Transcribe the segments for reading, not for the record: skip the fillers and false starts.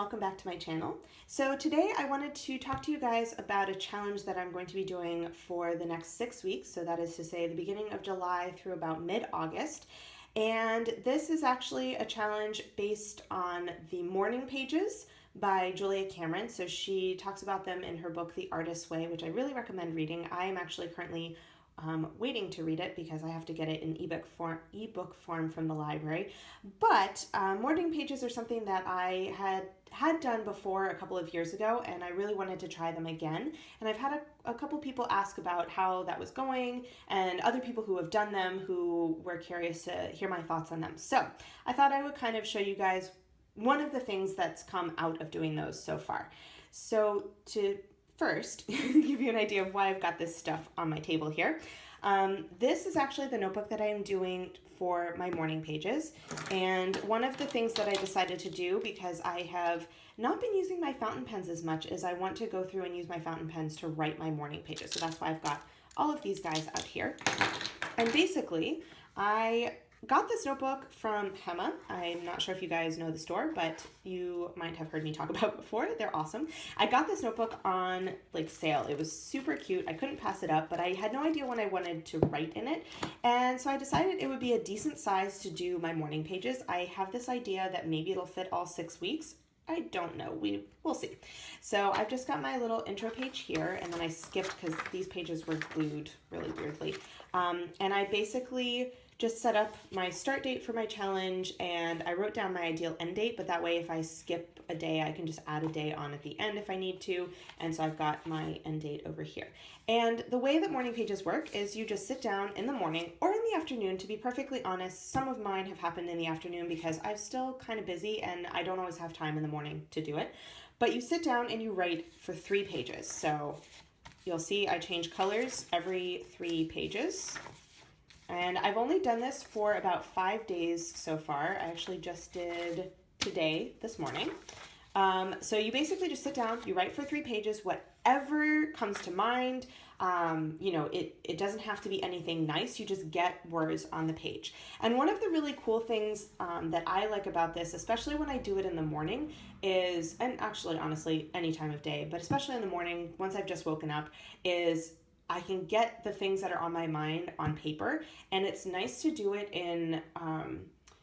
welcome back to my channel. So today I wanted to talk to you guys about a challenge that I'm going to be doing for the next 6 weeks. So that is to say the beginning of July through about mid-August. And this is actually a challenge based on the morning pages by Julia Cameron. So she talks about them in her book, The Artist's Way, which I really recommend reading. I am actually currently waiting to read it because I have to get it in ebook form from the library. But morning pages are something that I had done before a couple of years ago, and I really wanted to try them again. And I've had a couple people ask about how that was going, and other people who have done them who were curious to hear my thoughts on them. So I thought I would kind of show you guys one of the things that's come out of doing those so far. So to first give you an idea of why I've got this stuff on my table here. This is actually the notebook that I am doing for my morning pages. And one of the things that I decided to do, because I have not been using my fountain pens as much, is I want to go through and use my fountain pens to write my morning pages. So that's why I've got all of these guys out here. And basically, I got this notebook from Hema. I'm not sure if you guys know the store, but you might have heard me talk about it before. They're awesome. I got this notebook on sale. It was super cute. I couldn't pass it up, but I had no idea when I wanted to write in it. And so I decided it would be a decent size to do my morning pages. I have this idea that maybe it'll fit all 6 weeks. I don't know. We'll see. So I've just got my little intro page here, and then I skipped because these pages were glued really weirdly. And I basically just set up my start date for my challenge, and I wrote down my ideal end date, but that way if I skip a day, I can just add a day on at the end if I need to. And so I've got my end date over here. And the way that morning pages work is you just sit down in the morning or in the afternoon. To be perfectly honest, some of mine have happened in the afternoon because I'm still kind of busy and I don't always have time in the morning to do it. But you sit down and you write for 3 pages. So you'll see I change colors every 3 pages. And I've only done this for about 5 days so far. I actually just did today, this morning. So you basically just sit down, you write for 3 pages, whatever comes to mind. It doesn't have to be anything nice. You just get words on the page. And one of the really cool things that I like about this, especially when I do it in the morning, is, and actually, honestly, any time of day, but especially in the morning, once I've just woken up, is I can get the things that are on my mind on paper, and it's nice to do it in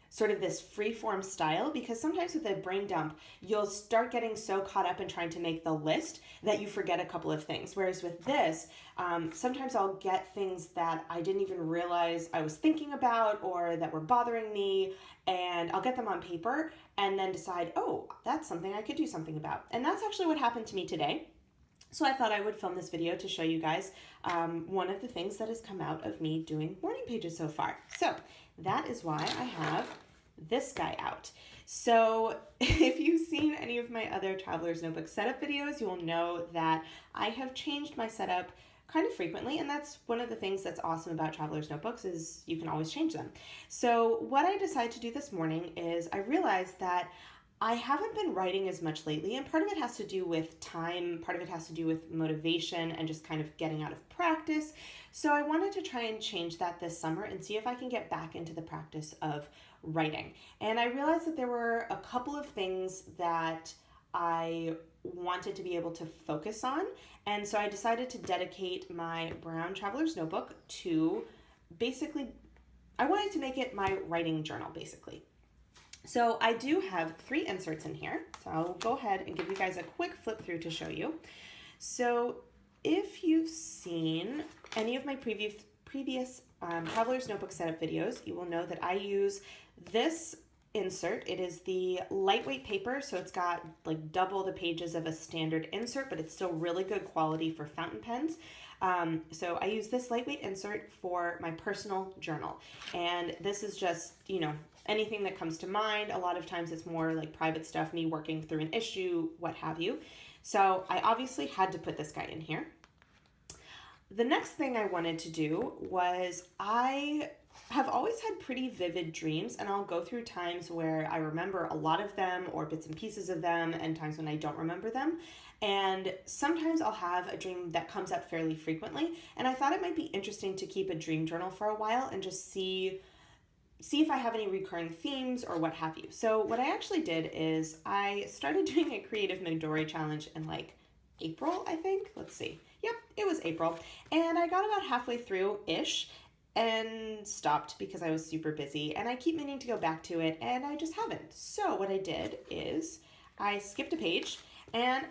sort of this free-form style, because sometimes with a brain dump, you'll start getting so caught up in trying to make the list that you forget a couple of things. Whereas with this, sometimes I'll get things that I didn't even realize I was thinking about or that were bothering me, and I'll get them on paper and then decide, oh, that's something I could do something about. And that's actually what happened to me today. So I thought I would film this video to show you guys one of the things that has come out of me doing morning pages so far. So that is why I have this guy out. So if you've seen any of my other Traveler's Notebook setup videos, you will know that I have changed my setup kind of frequently, and that's one of the things that's awesome about Traveler's Notebooks is you can always change them. So what I decided to do this morning is I realized that I haven't been writing as much lately, and part of it has to do with time, part of it has to do with motivation and just kind of getting out of practice. So I wanted to try and change that this summer and see if I can get back into the practice of writing. And I realized that there were a couple of things that I wanted to be able to focus on, and so I decided to dedicate my brown Traveler's Notebook to basically, I wanted to make it my writing journal, basically. So I do have 3 inserts in here, so I'll go ahead and give you guys a quick flip through to show you. So if you've seen any of my previous Traveler's Notebook setup videos, you will know that I use this insert. It is the lightweight paper, so it's got double the pages of a standard insert, but it's still really good quality for fountain pens. So I use this lightweight insert for my personal journal, and this is just, anything that comes to mind. A lot of times it's more like private stuff, me working through an issue, what have you. So I obviously had to put this guy in here. The next thing I wanted to do was I have always had pretty vivid dreams, and I'll go through times where I remember a lot of them or bits and pieces of them, and times when I don't remember them. And sometimes I'll have a dream that comes up fairly frequently, and I thought it might be interesting to keep a dream journal for a while and just see see if I have any recurring themes or what have you. So what I actually did is I started doing a creative Midori challenge in like April, I think. Let's see. Yep, it was April. And I got about halfway through-ish and stopped because I was super busy. And I keep meaning to go back to it, and I just haven't. So what I did is I skipped a page, and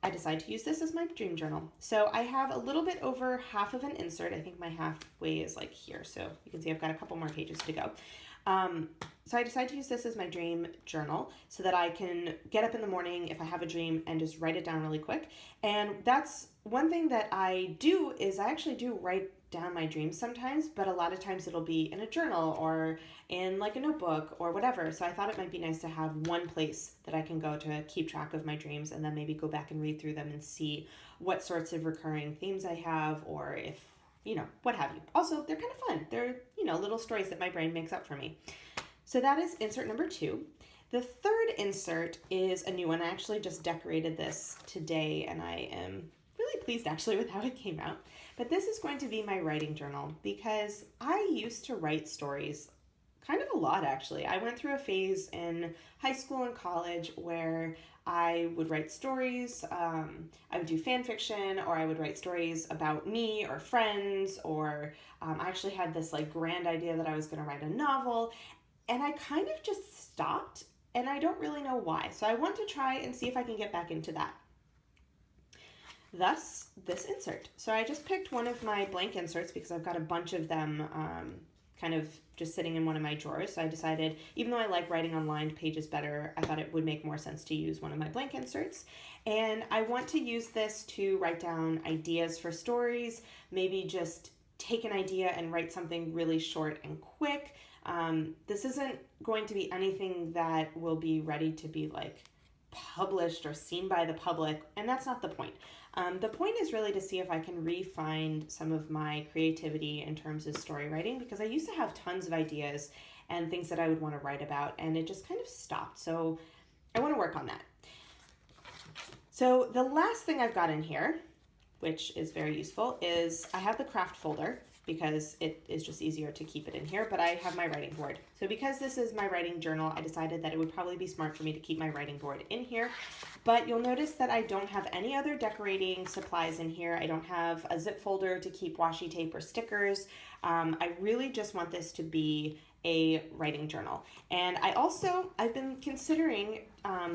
I decided to use this as my dream journal. So I have a little bit over half of an insert. I think my halfway is like here. So you can see I've got a couple more pages to go. So I decided to use this as my dream journal so that I can get up in the morning if I have a dream and just write it down really quick. And that's one thing that I do is I actually do write down my dreams sometimes, but a lot of times it'll be in a journal or in like a notebook or whatever. So I thought it might be nice to have one place that I can go to keep track of my dreams and then maybe go back and read through them and see what sorts of recurring themes I have, or if, what have you. Also, they're kind of fun. They're, little stories that my brain makes up for me. So that is insert number 2. The third insert is a new one. I actually just decorated this today, and I am really pleased actually with how it came out. But this is going to be my writing journal because I used to write stories kind of a lot, actually. I went through a phase in high school and college where I would write stories. I would do fan fiction, or I would write stories about me or friends, or I actually had this like grand idea that I was going to write a novel, and I kind of just stopped, and I don't really know why. So I want to try and see if I can get back into that. Thus, this insert. So I just picked one of my blank inserts because I've got a bunch of them kind of just sitting in one of my drawers. So I decided, even though I like writing on lined pages better, I thought it would make more sense to use one of my blank inserts. And I want to use this to write down ideas for stories, maybe just take an idea and write something really short and quick. This isn't going to be anything that will be ready to be like published or seen by the public, and that's not the point. The point is really to see if I can refine some of my creativity in terms of story writing, because I used to have tons of ideas and things that I would want to write about, and it just kind of stopped. So I want to work on that. So the last thing I've got in here, which is very useful, is I have the craft folder because it is just easier to keep it in here, but I have my writing board. So because this is my writing journal, I decided that it would probably be smart for me to keep my writing board in here. But you'll notice that I don't have any other decorating supplies in here. I don't have a zip folder to keep washi tape or stickers. I really just want this to be a writing journal. And I've been considering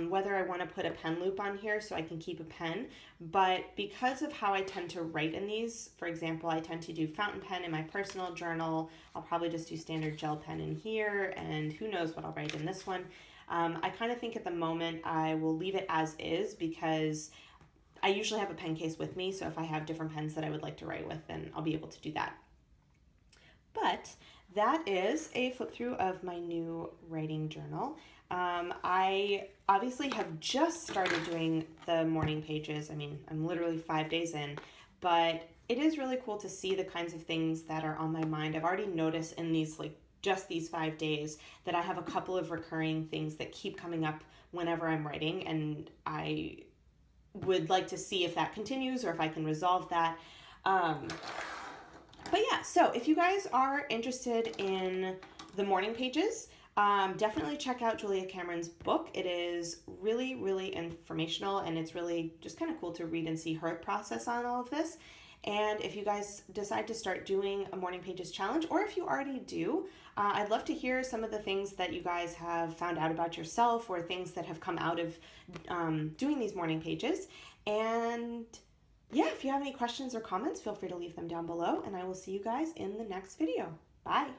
whether I want to put a pen loop on here so I can keep a pen, but because of how I tend to write in these, for example, I tend to do fountain pen in my personal journal. I'll probably just do standard gel pen in here, and who knows what I'll write in this one. I kind of think at the moment I will leave it as is because I usually have a pen case with me, so if I have different pens that I would like to write with, then I'll be able to do that. But that is a flip through of my new writing journal. I obviously have just started doing the morning pages. I mean, I'm literally 5 days in, but it is really cool to see the kinds of things that are on my mind. I've already noticed in these just these 5 days that I have a couple of recurring things that keep coming up whenever I'm writing, and I would like to see if that continues or if I can resolve that. But yeah, so if you guys are interested in the morning pages, definitely check out Julia Cameron's book. It is really, really informational, and it's really just kind of cool to read and see her process on all of this. And if you guys decide to start doing a morning pages challenge, or if you already do, I'd love to hear some of the things that you guys have found out about yourself, or things that have come out of doing these morning pages. And yeah, if you have any questions or comments, feel free to leave them down below, and I will see you guys in the next video. Bye.